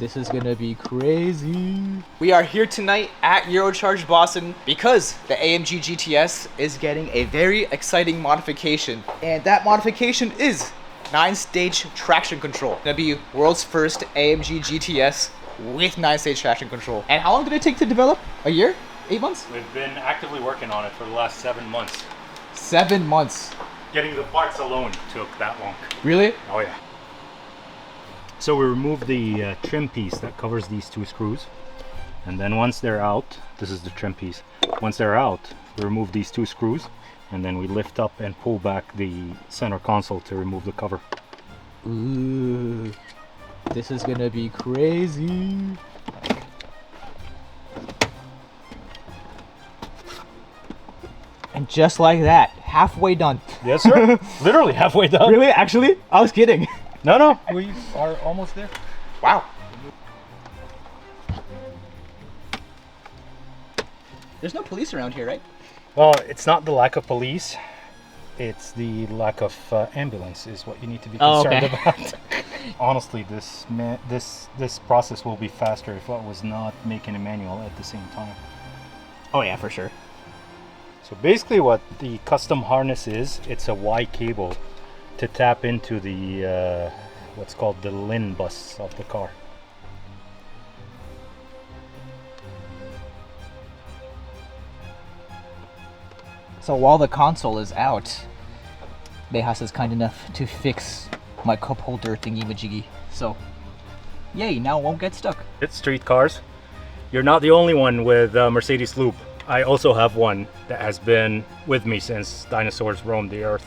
This is gonna be crazy. We are here tonight at Eurocharged Boston because the AMG GTS is getting a very exciting modification. And that modification is 9-stage traction control. It's gonna be world's first AMG GTS with 9-stage traction control. And how long did it take to develop? A year? 8 months? We've been actively working on it for the last 7 months. 7 months. Getting the parts alone took that long. Really? Oh yeah. So we removed the trim piece that covers these 2 screws. And then once they're out, this is the trim piece. Once they're out, we remove these 2 screws. And then we lift up and pull back the center console to remove the cover. Ooh. This is gonna be crazy. And just like that, halfway done. Yes, sir. Literally halfway done. Really? Actually? I was kidding. No, we are almost there. Wow. There's no police around here, right? Well, it's not the lack of police. It's the lack of ambulance is what you need to be concerned about. Honestly, this process will be faster if I was not making a manual at the same time. Oh yeah, for sure. So basically what the custom harness is, it's a Y cable to tap into the what's called the LIN bus of the car. So while the console is out, Bejas is kind enough to fix my cup holder thingy-majiggy. So, yay, now it won't get stuck. It's street cars. You're not the only one with Mercedes Loop. I also have one that has been with me since dinosaurs roamed the earth.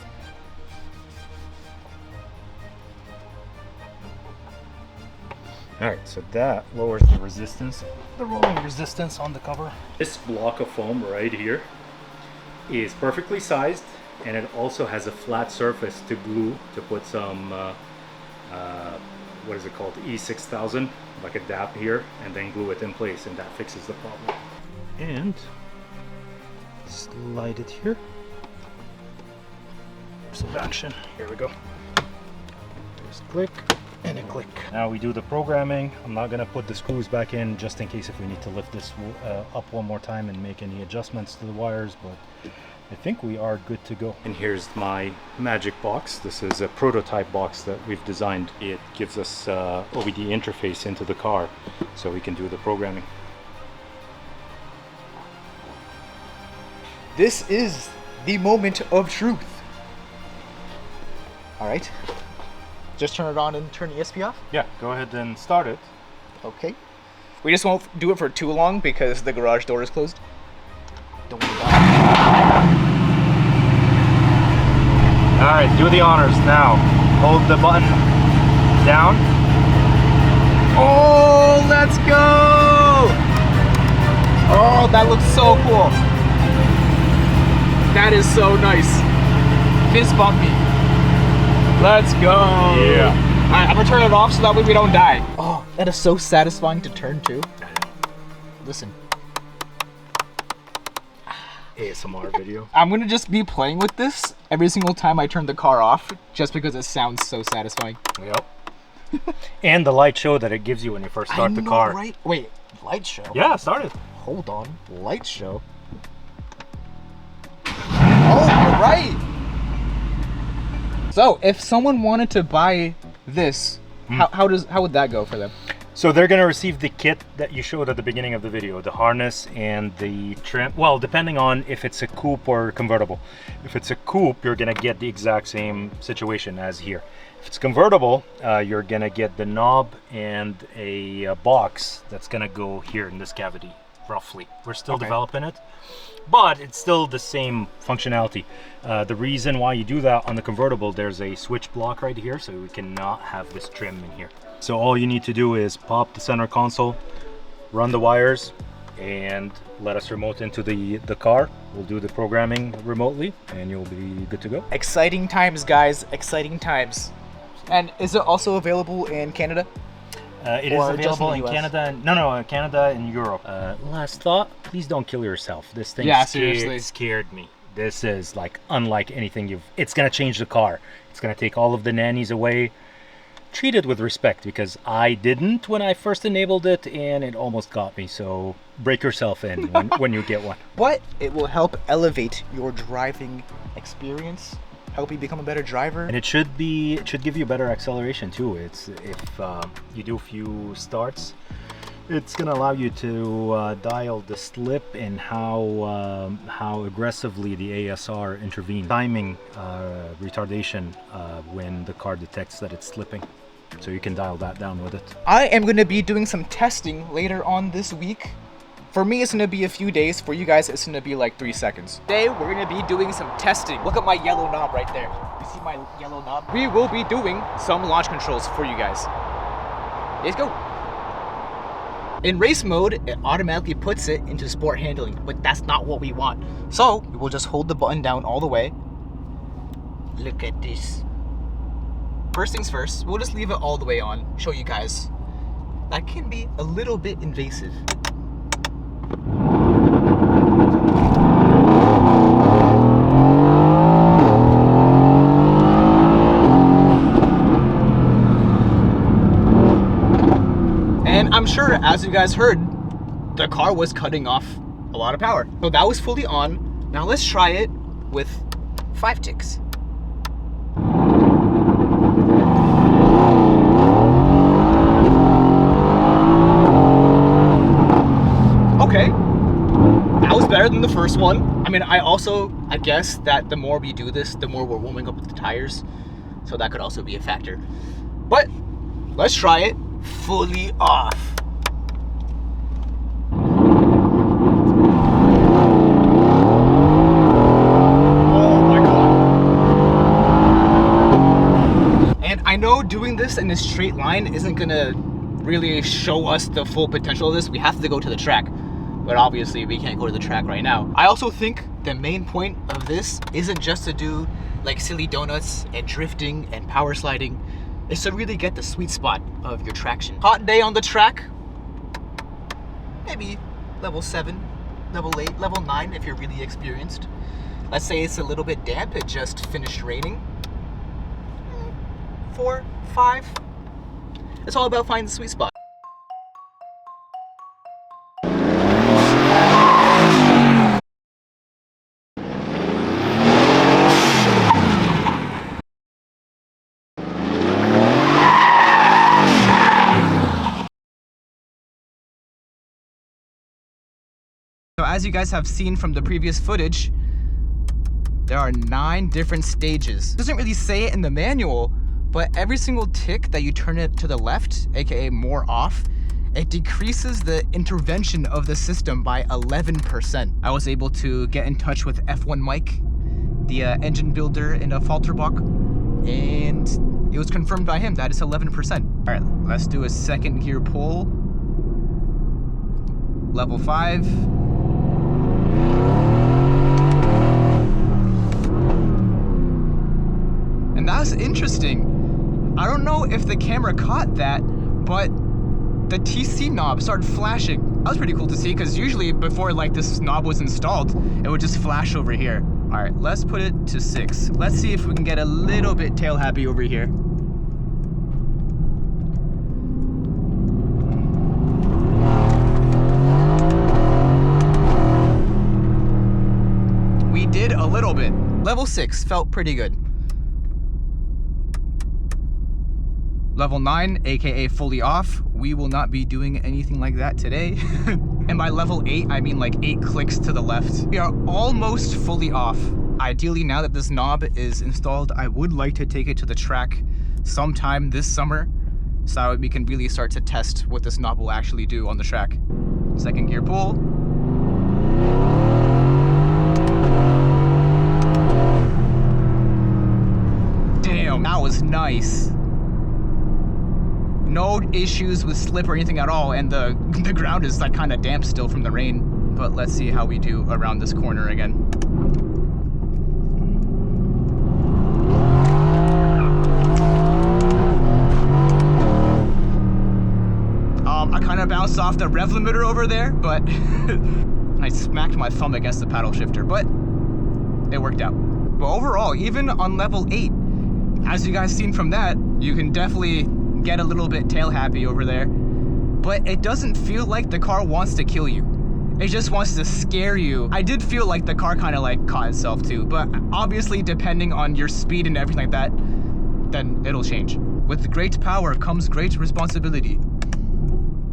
Alright, so that lowers the resistance, the rolling resistance on the cover. This block of foam right here is perfectly sized, and it also has a flat surface to glue to put some what is it called, E6000, like a dap here, and then glue it in place, and that fixes the problem. And slide it here. Some action. Here we go. There's a click and a click. Now we do the programming. I'm not gonna put the screws back in just in case if we need to lift this up one more time and make any adjustments to the wires, but I think we are good to go. And here's my magic box. This is a prototype box that we've designed. It gives us OBD interface into the car so we can do the programming. This is the moment of truth. All right. Just turn it on and turn the ESP off? Yeah, go ahead and start it. Okay. We just won't do it for too long because the garage door is closed. Don't worry about it. Alright, do the honors now. Hold the button down. Oh, let's go! Oh, that looks so cool. That is so nice. Fist bump me. Let's go. Yeah. Alright, I'm gonna turn it off so that way we don't die. Oh, that is so satisfying to turn to. Listen. ASMR video. I'm gonna just be playing with this every single time I turn the car off, just because it sounds so satisfying. Yep. And the light show that it gives you when you first start the car. Right? Wait, light show? Yeah, start it. Hold on, light show. Oh, you're right. So, if someone wanted to buy this, how would that go for them? So they're going to receive the kit that you showed at the beginning of the video, the harness and the trim. Well, depending on if it's a coupe or convertible. If it's a coupe, you're going to get the exact same situation as here. If it's convertible, you're going to get the knob and a box that's going to go here in this cavity, roughly. We're still developing it, but it's still the same functionality. The reason why you do that on the convertible, there's a switch block right here, so we cannot have this trim in here. So all you need to do is pop the center console, run the wires, and let us remote into the car. We'll do the programming remotely, and you'll be good to go. Exciting times, guys. Exciting times. And is it also available in Canada? It is available in Canada. No, Canada and Europe. Last thought, please don't kill yourself. This thing scared me. This is like unlike anything it's gonna change the car. It's gonna take all of the nannies away. treat it with respect, because I didn't when I first enabled it and it almost got me. So break yourself in when you get one. But it will help elevate your driving experience, help you become a better driver. And it should give you better acceleration too. It's if you do a few starts, it's gonna allow you to dial the slip and how aggressively the ASR intervenes, timing retardation when the car detects that it's slipping. So you can dial that down with it. I am going to be doing some testing later on this week. For me, it's going to be a few days. For you guys, it's going to be like 3 seconds. Today, we're going to be doing some testing. Look at my yellow knob right there. You see my yellow knob? We will be doing some launch controls for you guys. Let's go. In race mode, it automatically puts it into sport handling, but that's not what we want. So, we will just hold the button down all the way. Look at this. First things first, we'll just leave it all the way on, show you guys. That can be a little bit invasive. And I'm sure, as you guys heard, the car was cutting off a lot of power. So that was fully on. Now let's try it with 5 ticks. Okay, that was better than the first one. I mean, I guess that the more we do this, the more we're warming up the tires. So that could also be a factor. But let's try it fully off. Oh my God. And I know doing this in a straight line isn't gonna really show us the full potential of this. We have to go to the track. But obviously we can't go to the track right now. I also think the main point of this isn't just to do like silly donuts and drifting and power sliding. It's to really get the sweet spot of your traction. Hot day on the track, maybe level 7, level 8, level 9 if you're really experienced. Let's say it's a little bit damp, it just finished raining. 4, 5. It's all about finding the sweet spot. So as you guys have seen from the previous footage, there are 9 different stages. It doesn't really say it in the manual, but every single tick that you turn it to the left, aka more off, it decreases the intervention of the system by 11%. I was able to get in touch with F1 Mike, the engine builder in Falterbach, and it was confirmed by him that it's 11%. All right, let's do a second gear pull. Level 5. And that's interesting. I don't know if the camera caught that, but the TC knob started flashing. That was pretty cool to see, because usually before like this knob was installed, it would just flash over here. All right, let's put it to 6. Let's see if we can get a little bit tail happy over here. We did a little bit. Level 6 felt pretty good. Level 9, aka fully off, we will not be doing anything like that today. And by level 8, I mean like 8 clicks to the left. We are almost fully off. Ideally, now that this knob is installed, I would like to take it to the track sometime this summer, so we can really start to test what this knob will actually do on the track. Second gear pull. Damn, that was nice. No issues with slip or anything at all, and the ground is like kind of damp still from the rain. But let's see how we do around this corner again. I kind of bounced off the rev limiter over there, but I smacked my thumb against the paddle shifter, but it worked out. But overall, even on level 8, as you guys seen from that, you can definitely get a little bit tail happy over there. But it doesn't feel like the car wants to kill you. It just wants to scare you. I did feel like the car kind of like caught itself too, but obviously depending on your speed and everything like that, then it'll change. With great power comes great responsibility.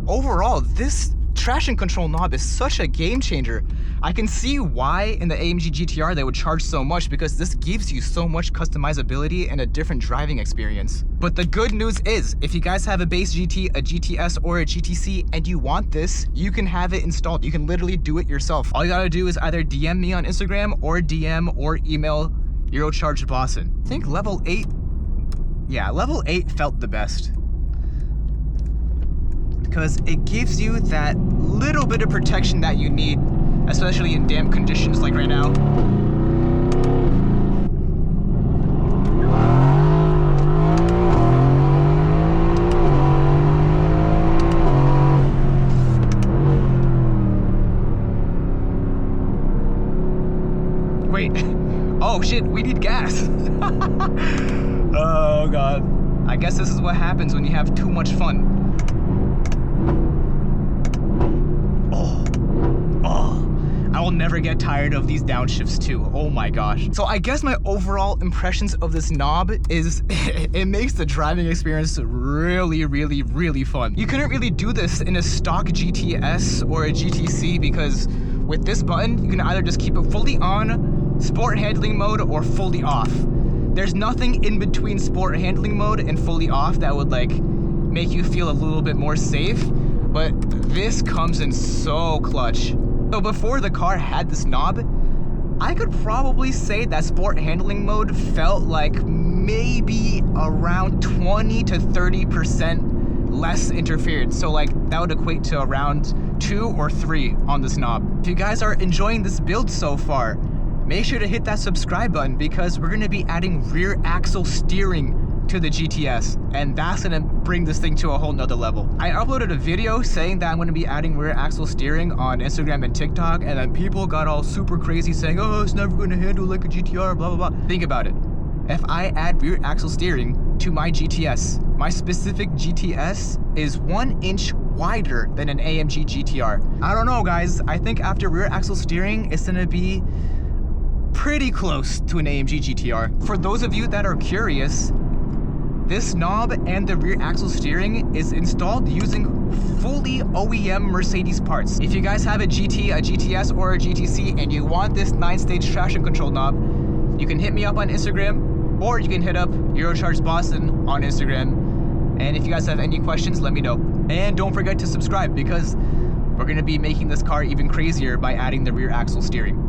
Overall, this traction control knob is such a game changer. I can see why in the AMG GTR they would charge so much, because this gives you so much customizability and a different driving experience. But the good news is, if you guys have a base GT, a GTS, or a GTC and you want this, you can have it installed. You can literally do it yourself. All you gotta do is either DM me on Instagram or DM or email Eurocharged Boston. I think level 8, yeah, level 8 felt the best, because it gives you that little bit of protection that you need, especially in damp conditions like right now. Wait, oh shit, we need gas. Oh god. I guess this is what happens when you have too much fun. I will never get tired of these downshifts too. Oh my gosh. So I guess my overall impressions of this knob is it makes the driving experience really, really, really fun. You couldn't really do this in a stock GTS or a GTC, because with this button, you can either just keep it fully on, sport handling mode, or fully off. There's nothing in between sport handling mode and fully off that would like make you feel a little bit more safe, but this comes in so clutch. So before the car had this knob, I could probably say that sport handling mode felt like maybe around 20 to 30% less interference. So like that would equate to around 2 or 3 on this knob. If you guys are enjoying this build so far, make sure to hit that subscribe button, because we're gonna be adding rear axle steering to the GTS, and that's gonna bring this thing to a whole nother level. I uploaded a video saying that I'm gonna be adding rear axle steering on Instagram and TikTok, and then people got all super crazy saying, oh, it's never gonna handle like a GTR, blah, blah, blah. Think about it. If I add rear axle steering to my GTS, my specific GTS is 1 inch wider than an AMG GTR. I don't know, guys. I think after rear axle steering, it's gonna be pretty close to an AMG GTR. For those of you that are curious, this knob and the rear axle steering is installed using fully OEM Mercedes parts. If you guys have a GT, a GTS, or a GTC and you want this 9-stage traction control knob, you can hit me up on Instagram, or you can hit up Eurocharged Boston on Instagram. And if you guys have any questions, let me know. And don't forget to subscribe, because we're gonna be making this car even crazier by adding the rear axle steering.